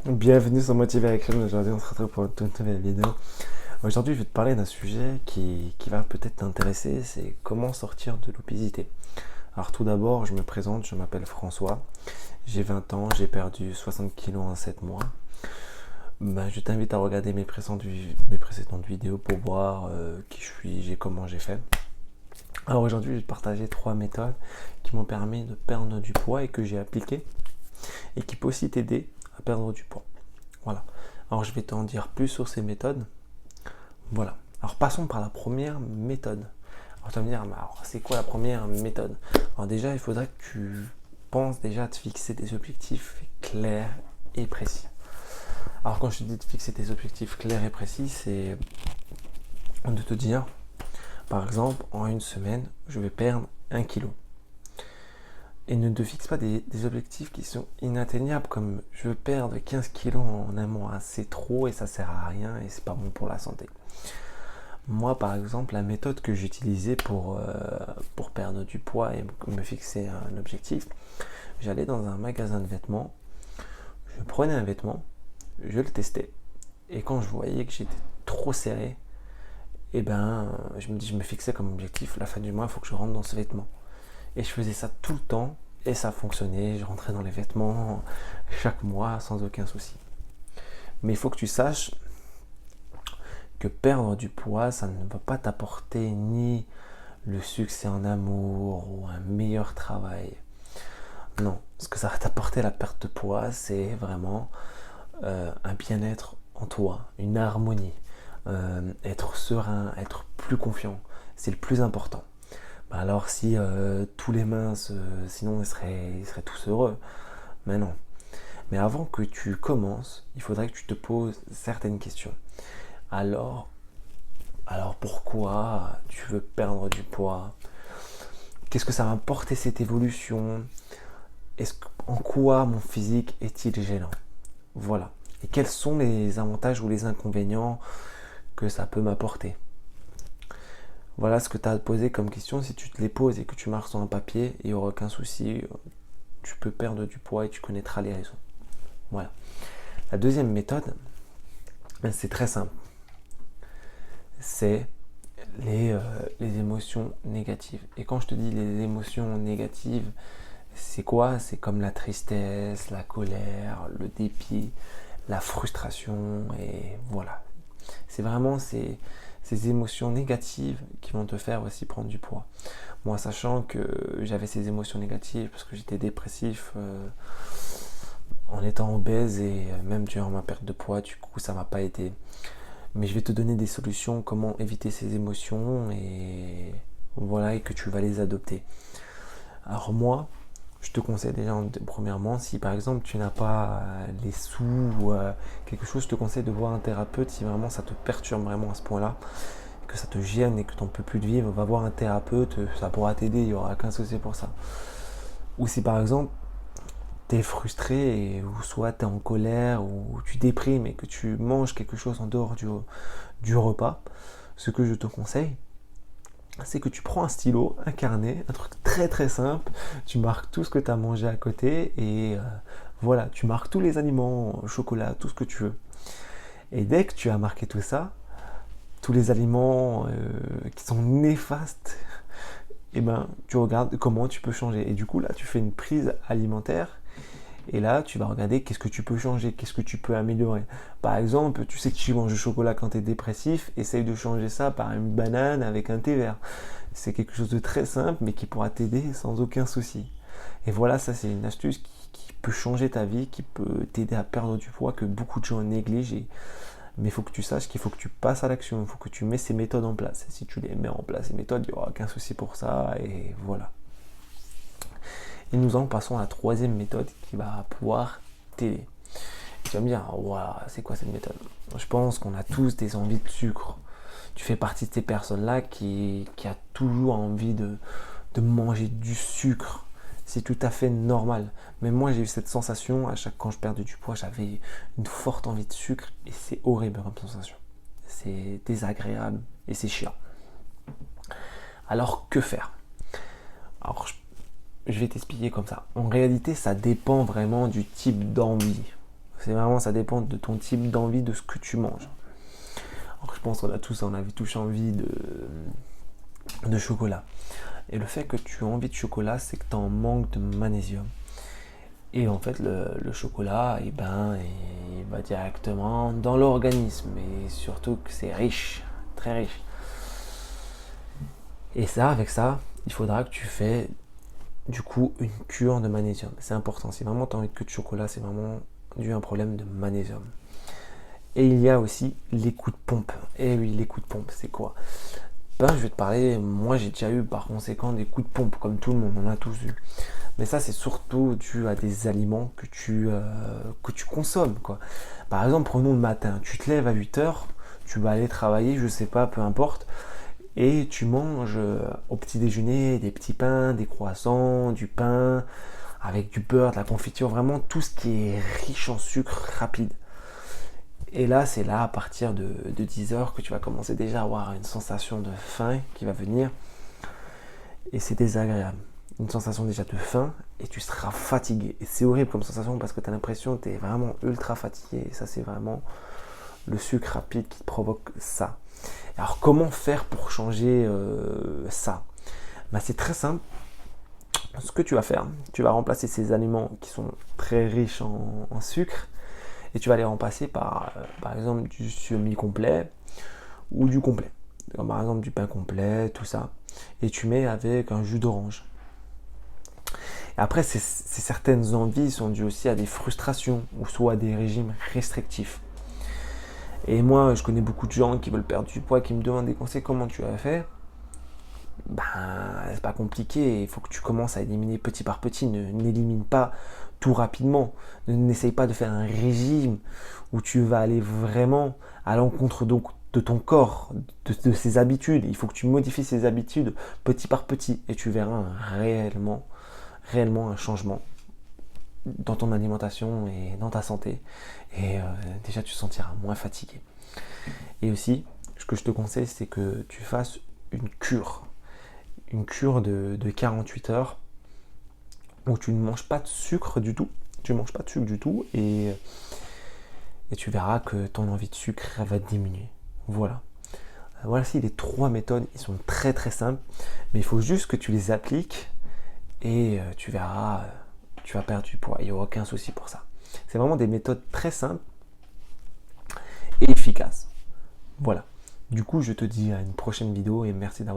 Bienvenue sur Motivé Action. Aujourd'hui, on se retrouve pour une toute nouvelle vidéo. Aujourd'hui, je vais te parler d'un sujet qui va peut-être t'intéresser, c'est comment sortir de l'obésité. Alors tout d'abord, je me présente, je m'appelle François, j'ai 20 ans, j'ai perdu 60 kilos en 7 mois. Je t'invite à regarder mes précédentes vidéos pour voir qui je suis et comment j'ai fait. Alors aujourd'hui, je vais te partager 3 méthodes qui m'ont permis de perdre du poids et que j'ai appliquées et qui peuvent aussi t'aider à perdre du poids. Voilà. Alors je vais t'en dire plus sur ces méthodes. Voilà. Alors passons par la première méthode. Alors tu vas me dire, alors, c'est quoi la première méthode? Alors déjà, il faudrait que tu penses déjà à te fixer des objectifs clairs et précis. Alors quand je te dis de fixer des objectifs clairs et précis, c'est de te dire, par exemple, en une semaine, je vais perdre 1 kilo. Et ne te fixe pas des objectifs qui sont inatteignables, comme je veux perdre 15 kilos en un mois. C'est trop et ça sert à rien et c'est pas bon pour la santé. Moi, par exemple, la méthode que j'utilisais pour perdre du poids et me fixer un objectif, j'allais dans un magasin de vêtements, je prenais un vêtement, je le testais, et quand je voyais que j'étais trop serré, je me fixais comme objectif, la fin du mois, il faut que je rentre dans ce vêtement. Et je faisais ça tout le temps, et ça fonctionnait, je rentrais dans les vêtements chaque mois sans aucun souci. Mais il faut que tu saches que perdre du poids, ça ne va pas t'apporter ni le succès en amour ou un meilleur travail. Non, ce que ça va t'apporter la perte de poids, c'est vraiment un bien-être en toi, une harmonie, être serein, être plus confiant. C'est le plus important. Alors si tous les minces, sinon ils seraient tous heureux. Mais non. Mais avant que tu commences, il faudrait que tu te poses certaines questions. Alors, alors pourquoi tu veux perdre du poids? Qu'est-ce que ça va apporter cette évolution? En quoi mon physique est-il gênant? Voilà. Et quels sont les avantages ou les inconvénients que ça peut m'apporter? Voilà ce que tu as à te poser comme question. Si tu te les poses et que tu marques sur un papier, il n'y aura aucun souci. Tu peux perdre du poids et tu connaîtras les raisons. Voilà. La deuxième méthode, c'est très simple. C'est les émotions négatives. Et quand je te dis les émotions négatives, c'est quoi? C'est comme la tristesse, la colère, le dépit, la frustration, et voilà. C'est vraiment ces émotions négatives qui vont te faire aussi prendre du poids. Moi, sachant que j'avais ces émotions négatives parce que j'étais dépressif en étant obèse et même durant ma perte de poids, du coup, ça m'a pas aidé. Mais je vais te donner des solutions, comment éviter ces émotions et voilà, et que tu vas les adopter. Alors moi, je te conseille déjà premièrement, si par exemple tu n'as pas les sous ou quelque chose, je te conseille de voir un thérapeute si vraiment ça te perturbe vraiment à ce point-là, que ça te gêne et que tu n'en peux plus de vivre, va voir un thérapeute, ça pourra t'aider, il n'y aura aucun souci pour ça. Ou si par exemple tu es frustré ou soit tu es en colère ou tu déprimes et que tu manges quelque chose en dehors du repas, ce que je te conseille, c'est que tu prends un stylo, un carnet, un truc très très simple, tu marques tout ce que tu as mangé à côté et voilà, tu marques tous les aliments, chocolat, tout ce que tu veux. Et dès que tu as marqué tout ça, tous les aliments qui sont néfastes, tu regardes comment tu peux changer. Et du coup, là, tu fais une prise alimentaire. Et là, tu vas regarder qu'est-ce que tu peux changer, qu'est-ce que tu peux améliorer. Par exemple, tu sais que tu manges du chocolat quand tu es dépressif, essaye de changer ça par une banane avec un thé vert. C'est quelque chose de très simple, mais qui pourra t'aider sans aucun souci. Et voilà, ça c'est une astuce qui peut changer ta vie, qui peut t'aider à perdre du poids que beaucoup de gens négligent. Mais il faut que tu saches qu'il faut que tu passes à l'action, il faut que tu mets ces méthodes en place. Et si tu les mets en place, ces méthodes, il n'y aura aucun souci pour ça. Et voilà. Et nous en passons à la troisième méthode qui va pouvoir t'aider. Tu vas me dire, waouh, c'est quoi cette méthode? Je pense qu'on a tous des envies de sucre. Tu fais partie de ces personnes-là qui a toujours envie de manger du sucre. C'est tout à fait normal. Mais moi, j'ai eu cette sensation, quand je perdais du poids, j'avais une forte envie de sucre et c'est horrible comme sensation. C'est désagréable et c'est chiant. Alors, que faire? Alors, je vais t'expliquer comme ça. En réalité, ça dépend vraiment du type d'envie. C'est vraiment, ça dépend de ton type d'envie, de ce que tu manges. Alors, je pense qu'on a tous envie de chocolat. Et le fait que tu as envie de chocolat, c'est que tu es en manque de magnésium. Et en fait, le chocolat, eh ben, il va directement dans l'organisme. Et surtout que c'est riche, très riche. Et ça, avec ça, il faudra que tu fais du coup une cure de magnésium. C'est important. Si vraiment tu as envie que de chocolat, c'est vraiment dû à un problème de magnésium. Et il y a aussi les coups de pompe. Et oui, les coups de pompe, c'est quoi? Ben, je vais te parler, moi j'ai déjà eu par conséquent des coups de pompe, comme tout le monde, on en a tous eu. Mais ça, c'est surtout dû à des aliments que tu consommes, quoi. Par exemple, prenons le matin, tu te lèves à 8 h, tu vas aller travailler, je sais pas, peu importe, et tu manges au petit déjeuner des petits pains, des croissants, du pain, avec du beurre, de la confiture, vraiment tout ce qui est riche en sucre rapide. Et là, c'est là, à partir de 10 h, que tu vas commencer déjà à avoir une sensation de faim qui va venir. Et c'est désagréable. Une sensation déjà de faim et tu seras fatigué. Et c'est horrible comme sensation parce que tu as l'impression que tu es vraiment ultra fatigué. Et ça, c'est vraiment le sucre rapide qui te provoque ça. Alors, comment faire pour changer ça? Ben, c'est très simple. Ce que tu vas faire, tu vas remplacer ces aliments qui sont très riches en sucre et tu vas les remplacer par exemple du semi-complet ou du complet. Comme par exemple du pain complet, tout ça. Et tu mets avec un jus d'orange. Et après, ces certaines envies sont dues aussi à des frustrations ou soit à des régimes restrictifs. Et moi, je connais beaucoup de gens qui veulent perdre du poids, qui me demandent des conseils, comment tu as fait? Ben, c'est pas compliqué, il faut que tu commences à éliminer petit par petit, n'élimine pas tout rapidement, n'essaye pas de faire un régime où tu vas aller vraiment à l'encontre donc de ton corps, de ses habitudes. Il faut que tu modifies ses habitudes petit par petit et tu verras réellement un changement dans ton alimentation et dans ta santé. Et déjà, tu te sentiras moins fatigué. Et aussi, ce que je te conseille, c'est que tu fasses une cure de 48 heures où tu ne manges pas de sucre du tout. Et tu verras que ton envie de sucre va diminuer. Voilà. Voici les 3 méthodes. Ils sont très très simples, mais il faut juste que tu les appliques et tu verras, tu vas perdre du poids. Il n'y aura aucun souci pour ça. C'est vraiment des méthodes très simples et efficaces. Voilà. Du coup, je te dis à une prochaine vidéo et merci d'avoir